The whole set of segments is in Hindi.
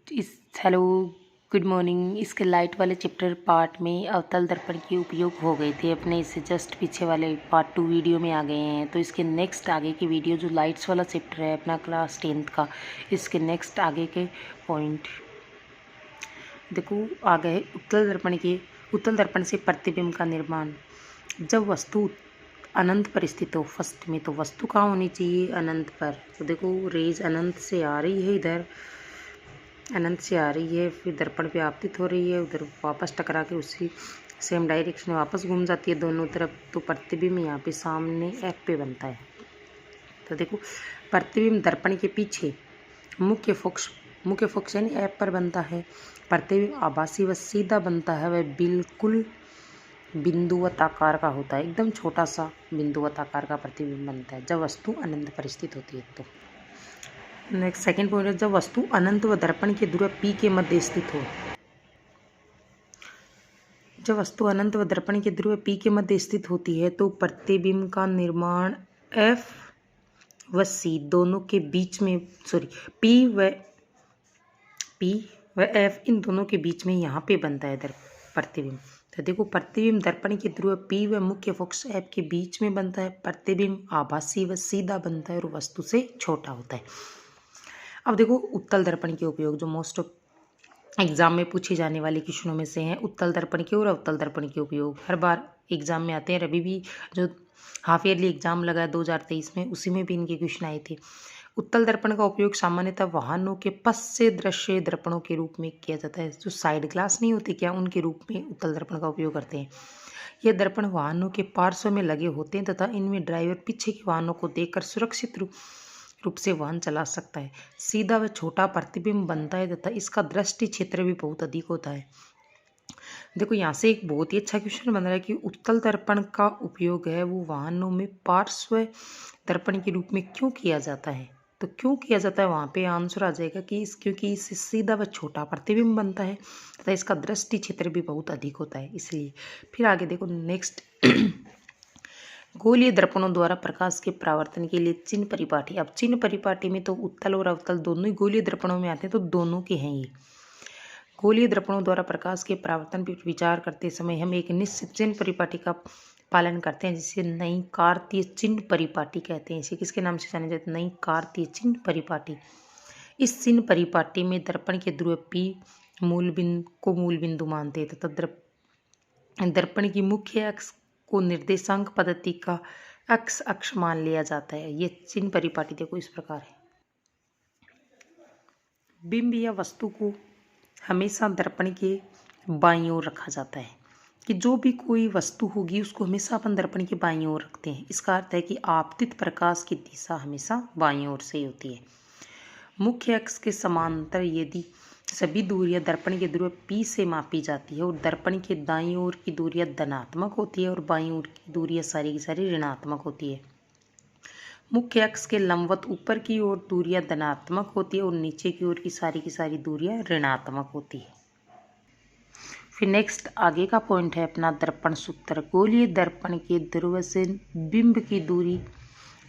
इस हेलो गुड मॉर्निंग। इसके लाइट वाले चैप्टर पार्ट में अवतल दर्पण के उपयोग हो गए थे अपने, इससे जस्ट पीछे वाले पार्ट 2 वीडियो में आ गए हैं। तो इसके नेक्स्ट आगे की वीडियो जो लाइट्स वाला चैप्टर है अपना क्लास 10th का, इसके नेक्स्ट आगे के पॉइंट देखो आ गए। उत्तल दर्पण से प्रतिबिंब का निर्माण। जब वस्तु अनंत पर स्थित हो, फर्स्ट में तो वस्तु कहाँ होनी चाहिए? अनंत पर। तो देखो रेज अनंत से आ रही है, इधर अनंत से आ रही है, फिर दर्पण पे आपतित हो रही है, उधर वापस टकरा के उसी सेम डायरेक्शन में वापस घूम जाती है दोनों तरफ। तो प्रतिबिंब यहाँ पे सामने एफ पे बनता है। तो देखो प्रतिबिंब दर्पण के पीछे मुख्य फोक्स यानी एफ पर बनता है। प्रतिबिंब आभासी व सीधा बनता है, वह बिल्कुल बिंदुवत आकार का होता है, एकदम छोटा सा बिंदुवत आकार का प्रतिबिंब बनता है जब वस्तु अनंत पर स्थित होती है। तो नेक्स्ट सेकंड पॉइंट है, जब वस्तु अनंत व दर्पण के ध्रुव P के मध्य स्थित हो। जब वस्तु अनंत व दर्पण के ध्रुव P के मध्य स्थित होती है तो प्रतिबिंब का निर्माण F व C दोनों के बीच में P व F इन दोनों के बीच में यहाँ पे बनता है प्रतिबिंब। तो देखो प्रतिबिंब दर्पण के ध्रुव P व मुख्य फोकस F के बीच में बनता है। प्रतिबिंब आभासी व सीधा बनता है और वस्तु से छोटा होता है। अब देखो उत्तल दर्पण के उपयोग, जो मोस्ट ऑफ एग्जाम में पूछे जाने वाले क्वेश्चनों में से हैं। उत्तल दर्पण के और अवतल दर्पण के उपयोग हर बार एग्जाम में आते हैं। अभी भी जो हाफ ईयरली एग्जाम लगा है 2023 में, उसी में भी इनके क्वेश्चन आए थे। उत्तल दर्पण का उपयोग सामान्यतः वाहनों के पश्च दृश्य दर्पणों के रूप में किया जाता है। जो साइड ग्लास नहीं होते क्या, उनके रूप में उत्तल दर्पण का उपयोग करते हैं। यह दर्पण वाहनों के पार्श्व में लगे होते हैं तथा इनमें ड्राइवर पीछे के वाहनों को देखकर सुरक्षित रूप से वाहन चला सकता है। सीधा व छोटा प्रतिबिंब बनता है तथा इसका दृष्टि क्षेत्र भी बहुत अधिक होता है। देखो यहाँ से एक बहुत ही अच्छा क्वेश्चन बन रहा है कि उत्तल दर्पण का उपयोग है वो वाहनों में पार्श्व दर्पण के रूप में क्यों किया जाता है। तो क्यों किया जाता है, वहाँ पे आंसर आ जाएगा कि क्योंकि इससे सीधा व छोटा प्रतिबिंब बनता है तथा इसका दृष्टि क्षेत्र भी बहुत अधिक होता है, इसलिए। फिर आगे देखो नेक्स्ट गोलीय दर्पणों द्वारा प्रकाश के परावर्तन के लिए चिन्ह परिपाटी। अब चिन्ह परिपाटी में तो उत्तल और अवतल दोनों ही गोलीय दर्पणों में आते हैं, तो दोनों के हैं ये। गोलीय दर्पणों द्वारा प्रकाश के परावर्तन पर विचार करते समय हम एक निश्चित चिन्ह परिपाटी का पालन करते हैं, जिसे नई कार्तीय चिन्ह परिपाटी कहते हैं। इसे किसके नाम से जाने जाते हैं? नई कार्तीय चिन्ह परिपाटी। इस चिन्ह परिपाटी में दर्पण के ध्रुव P मूल बिंदु मानते हैं तथा दर्पण की मुख्य अक्ष को निर्देशांक पद्धति का अक्ष मान लिया जाता है। ये चिन्ह परिपाटी देखो इस प्रकार है। बिंब या वस्तु को हमेशा दर्पण के बाईं ओर रखा जाता है, कि जो भी कोई वस्तु होगी उसको हमेशा अपन दर्पण के बाईं ओर रखते हैं। इसका अर्थ है कि आपतित प्रकाश की दिशा हमेशा बाईं ओर से होती है। मुख्य अक्ष के समांतर यदि सभी दूरियां दर्पण के ध्रुव P से मापी जाती है और दर्पण के दाईं ओर की दूरियां धनात्मक होती है और बाईं ओर की दूरियां सारी की सारी ऋणात्मक होती है। मुख्य अक्ष के लंबवत ऊपर की ओर दूरियां धनात्मक होती है और नीचे की ओर की सारी दूरियां ऋणात्मक होती है। फिर नेक्स्ट आगे का पॉइंट है अपना दर्पण सूत्र। गोलीय दर्पण के ध्रुव से बिंब की दूरी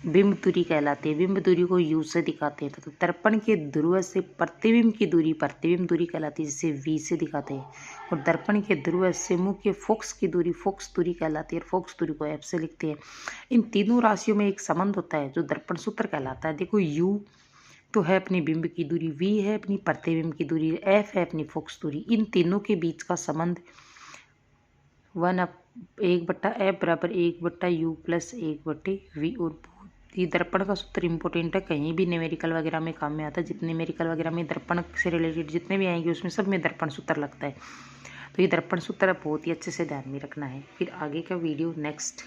बिंब दूरी कहलाती है। बिंब दूरी को U से दिखाते हैं। तो दर्पण के ध्रुव से प्रतिबिंब की दूरी प्रतिबिंब दूरी कहलाती है, जिसे V से दिखाते हैं। और दर्पण के ध्रुव से मुख्य फोकस की दूरी फोकस दूरी कहलाती है और फोकस दूरी को F से लिखते हैं। इन तीनों राशियों में एक संबंध होता है जो दर्पण सूत्र कहलाता है। देखो U तो है अपनी बिंब की दूरी, V है अपनी प्रतिबिंब की दूरी, F है अपनी फोकस दूरी। इन तीनों के बीच का संबंध 1/F बराबर 1/U प्लस 1/V। और ये दर्पण का सूत्र इंपॉर्टेंट है, कहीं भी न्यूमेरिकल वगैरह में काम में आता है। जितने न्यूमेरिकल वगैरह में दर्पण से रिलेटेड जितने भी आएंगे उसमें सब में दर्पण सूत्र लगता है। तो ये दर्पण सूत्र बहुत ही अच्छे से ध्यान में रखना है। फिर आगे का वीडियो नेक्स्ट